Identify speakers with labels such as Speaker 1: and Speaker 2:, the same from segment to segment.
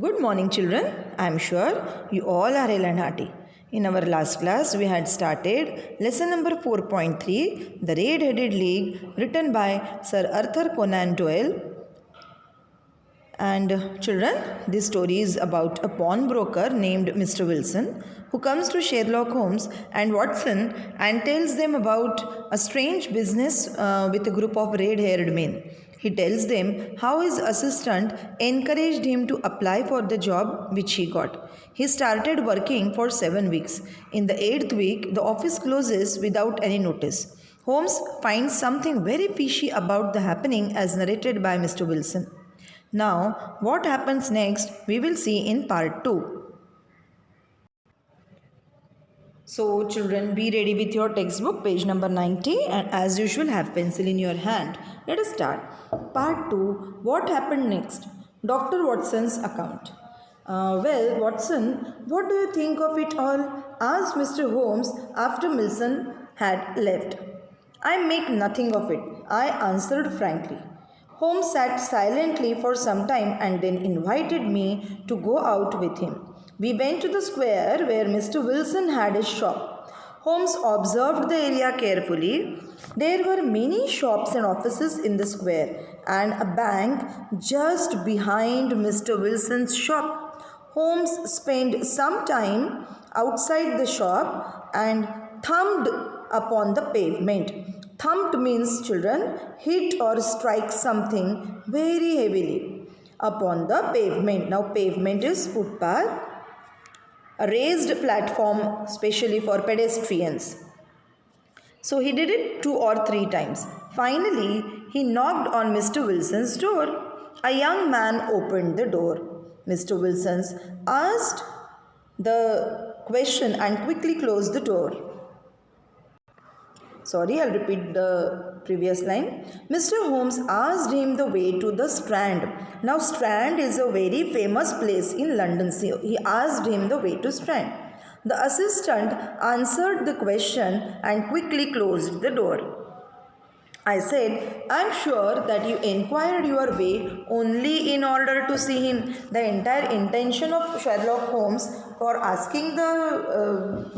Speaker 1: Good morning, children. I am sure you all are ill and hearty. In our last class, we had started lesson number 4.3, The Red-Headed League, written by Sir Arthur Conan Doyle. And children, this story is about a pawnbroker named Mr. Wilson who comes to Sherlock Holmes and Watson and tells them about a strange business with a group of red-haired men. He tells them how his assistant encouraged him to apply for the job which he got. He started working for 7 weeks. In the 8th week, the office closes without any notice. Holmes finds something very fishy about the happening as narrated by Mr. Wilson. Now, what happens next, we will see in part 2. So, children, be ready with your textbook, page number 90, and as usual, have pencil in your hand. Let us start. Part 2, what happened next? Dr. Watson's account. Well, Watson, what do you think of it all? Asked Mr. Holmes after Wilson had left. I make nothing of it, I answered frankly. Holmes sat silently for some time and then invited me to go out with him. We went to the square where Mr. Wilson had his shop. Holmes observed the area carefully. There were many shops and offices in the square and a bank just behind Mr. Wilson's shop. Holmes spent some time outside the shop and thumped upon the pavement. Thumped means, children, hit or strike something very heavily upon the pavement. Now, pavement is footpath, a raised platform specially for pedestrians. So, he did it 2 or 3 times. Finally, he knocked on Mr. Wilson's door. A young man opened the door. Mr. Wilson asked the question and quickly closed the door. Sorry, I'll repeat the previous line. Mr. Holmes asked him the way to the Strand. Now, Strand is a very famous place in London. So he asked him the way to Strand. The assistant answered the question and quickly closed the door. I said, I'm sure that you inquired your way only in order to see him. The entire intention of Sherlock Holmes for asking the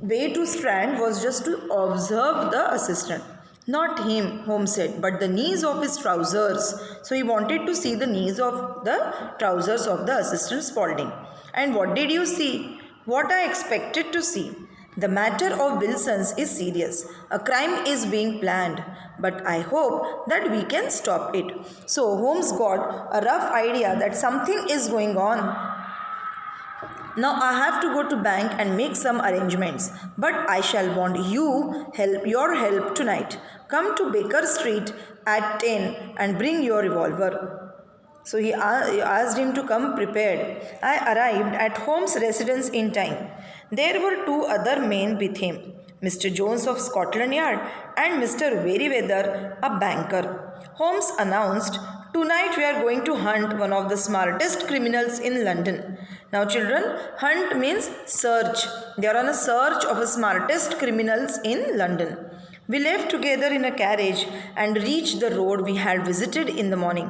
Speaker 1: way to Strand was just to observe the assistant. Not him, Holmes said, but the knees of his trousers. So he wanted to see the knees of the trousers of the assistant Spaulding. And what did you see? What I expected to see. The matter of Wilson's is serious. A crime is being planned, but I hope that we can stop it. So Holmes got a rough idea that something is going on. Now I have to go to bank and make some arrangements, but I shall want your help tonight. Come to Baker Street at 10 and bring your revolver. So he asked him to come prepared. I arrived at Holmes' residence in time. There were 2 other men with him, Mr. Jones of Scotland Yard and Mr. Merryweather, a banker. Holmes announced, tonight we are going to hunt one of the smartest criminals in London. Now children, hunt means search. They are on a search of the smartest criminals in London. We left together in a carriage and reached the road we had visited in the morning.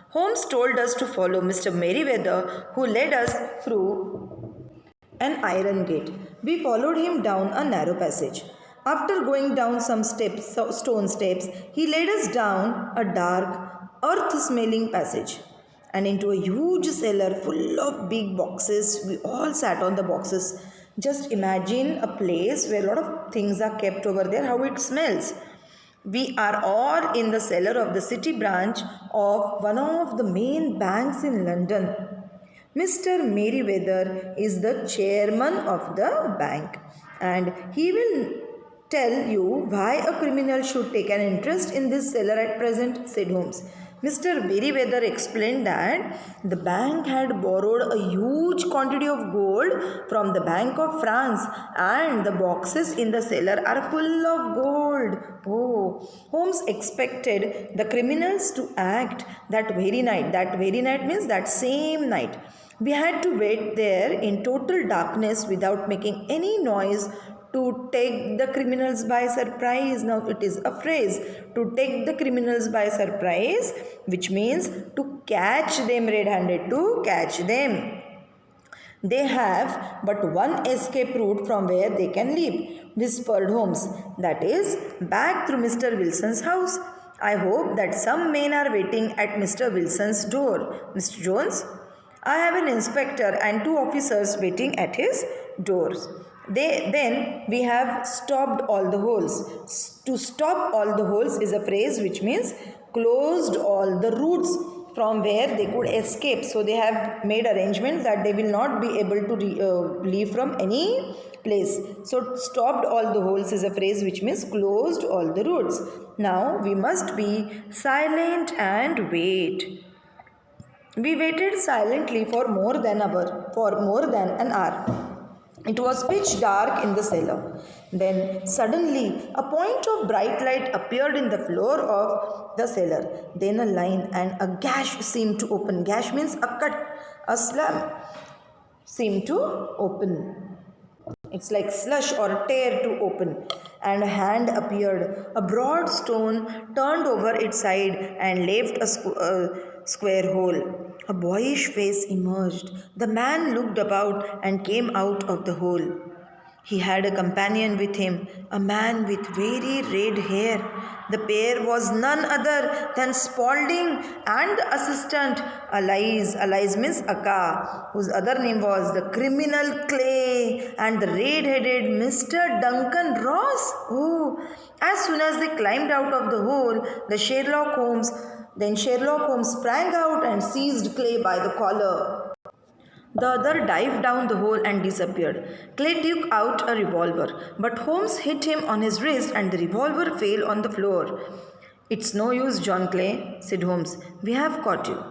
Speaker 1: Holmes told us to follow Mr. Merryweather, who led us through an iron gate. We followed him down a narrow passage. After going down some stone steps, he led us down a dark, earth-smelling passage and into a huge cellar full of big boxes. We all sat on the boxes. Just imagine a place where a lot of things are kept over there, how it smells. We are all in the cellar of the city branch of one of the main banks in London. Mr. Merryweather is the chairman of the bank and he will tell you why a criminal should take an interest in this cellar at present, said Holmes. Mr. Merryweather explained that the bank had borrowed a huge quantity of gold from the Bank of France and the boxes in the cellar are full of gold. Oh, Holmes expected the criminals to act that very night. That very night means that same night. We had to wait there in total darkness without making any noise To take the criminals by surprise. Now it is a phrase. To take the criminals by surprise, which means to catch them red-handed, to catch them. They have but one escape route from where they can leave, whispered Holmes. That is, back through Mr. Wilson's house. I hope that some men are waiting at Mr. Wilson's door. Mr. Jones, I have an inspector and two officers waiting at his doors. Then we have stopped all the holes. To stop all the holes is a phrase which means closed all the routes from where they could escape. So they have made arrangements that they will not be able to leave from any place. So stopped all the holes is a phrase which means closed all the routes. Now we must be silent and wait. We waited silently for more than an hour. It was pitch dark in the cellar. Then suddenly a point of bright light appeared in the floor of the cellar. Then a line and a gash seemed to open. Gash means a cut, a slam seemed to open. It's like slush or tear to open. And a hand appeared. A broad stone turned over its side and left a square hole. A boyish face emerged. The man looked about and came out of the hole. He had a companion with him, a man with very red hair. The pair was none other than Spaulding and the assistant Alice. Alice means Akka, whose other name was the criminal Clay, and the red-headed Mr. Duncan Ross. Oh, as soon as they climbed out of the hole, Sherlock Holmes sprang out and seized Clay by the collar. The other dived down the hole and disappeared. Clay took out a revolver, but Holmes hit him on his wrist and the revolver fell on the floor. It's no use, John Clay, said Holmes. We have caught you.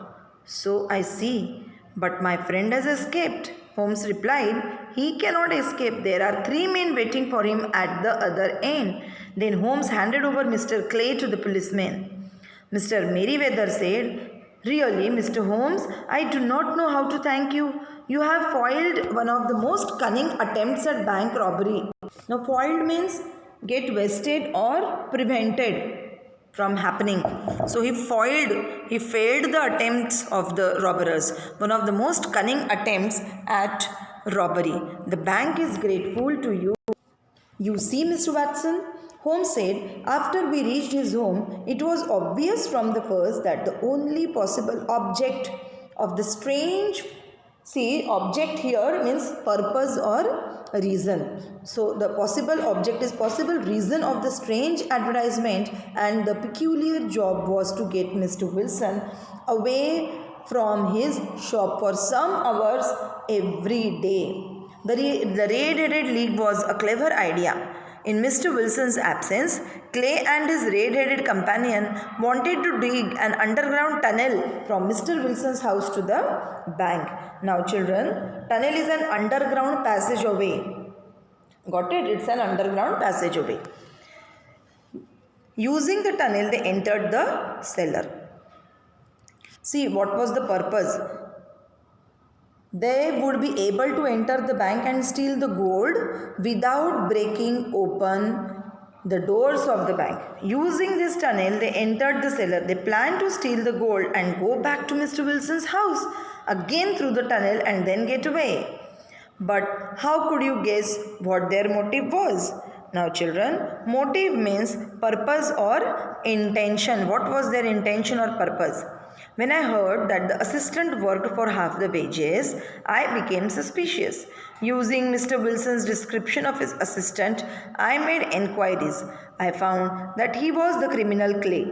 Speaker 1: So I see. But my friend has escaped. Holmes replied. He cannot escape. There are 3 men waiting for him at the other end. Then Holmes handed over Mr. Clay to the policeman. Mr. Merriweather said, Really, Mr. Holmes, I do not know how to thank you. You have foiled one of the most cunning attempts at bank robbery. Now, foiled means get wasted or prevented from happening. So, he failed the attempts of the robbers. One of the most cunning attempts at robbery. The bank is grateful to you. You see, Mr. Watson, Holmes said, after we reached his home, it was obvious from the first that the only possible object of the strange, object here means purpose or reason. So the possible object is possible reason of the strange advertisement, and the peculiar job was to get Mr. Wilson away from his shop for some hours every day. The red-headed league was a clever idea. In Mr. Wilson's absence, Clay and his red-headed companion wanted to dig an underground tunnel from Mr. Wilson's house to the bank. Now children, tunnel is an underground passageway. Got it? It's an underground passageway. Using the tunnel, they entered the cellar. See, what was the purpose? They would be able to enter the bank and steal the gold without breaking open the doors of the bank. Using this tunnel, they entered the cellar. They planned to steal the gold and go back to Mr. Wilson's house again through the tunnel and then get away. But how could you guess what their motive was? Now children, motive means purpose or intention. What was their intention or purpose? When I heard that the assistant worked for half the wages, I became suspicious. Using Mr. Wilson's description of his assistant, I made enquiries. I found that he was the criminal Clay.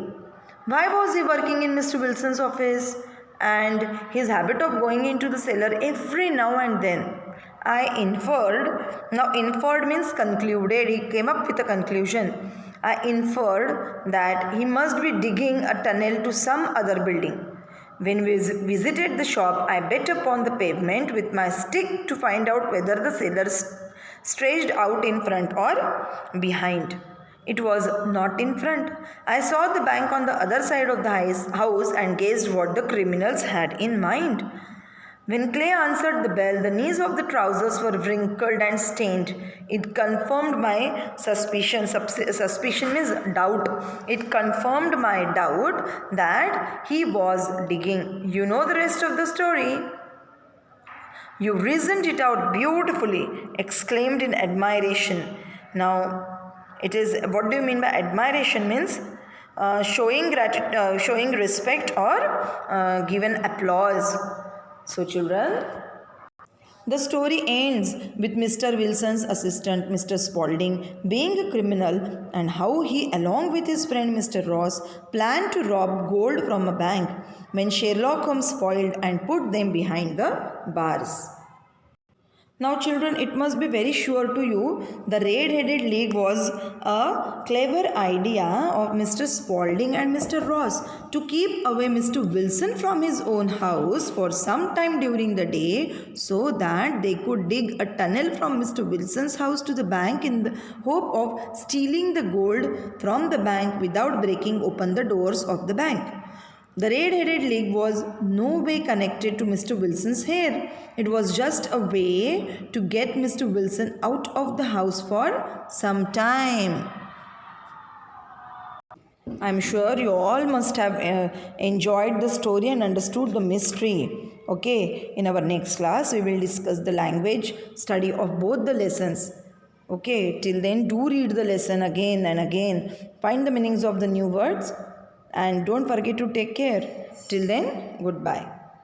Speaker 1: Why was he working in Mr. Wilson's office? And his habit of going into the cellar every now and then. I inferred, now inferred means concluded, he came up with a conclusion. I inferred that he must be digging a tunnel to some other building. When we visited the shop, I bet upon the pavement with my stick to find out whether the cellar stretched out in front or behind. It was not in front. I saw the bank on the other side of the house and guessed what the criminals had in mind. When Clay answered the bell, the knees of the trousers were wrinkled and stained. It confirmed my suspicion. Suspicion means doubt. It confirmed my doubt that he was digging. You know the rest of the story. You reasoned it out beautifully, exclaimed in admiration. Now, it is, what do you mean by admiration? Means showing respect or given applause. So, children, the story ends with Mr. Wilson's assistant, Mr. Spaulding, being a criminal and how he, along with his friend Mr. Ross, planned to rob gold from a bank when Sherlock Holmes foiled and put them behind the bars. Now, children, it must be very sure to you the Red-Headed League was a clever idea of Mr. Spaulding and Mr. Ross to keep away Mr. Wilson from his own house for some time during the day so that they could dig a tunnel from Mr. Wilson's house to the bank in the hope of stealing the gold from the bank without breaking open the doors of the bank. The Red-Headed League was no way connected to Mr. Wilson's hair. It was just a way to get Mr. Wilson out of the house for some time. I'm sure you all must have enjoyed the story and understood the mystery. Okay, in our next class, we will discuss the language study of both the lessons. Okay, till then, do read the lesson again and again. Find the meanings of the new words. And don't forget to take care. Till then, goodbye.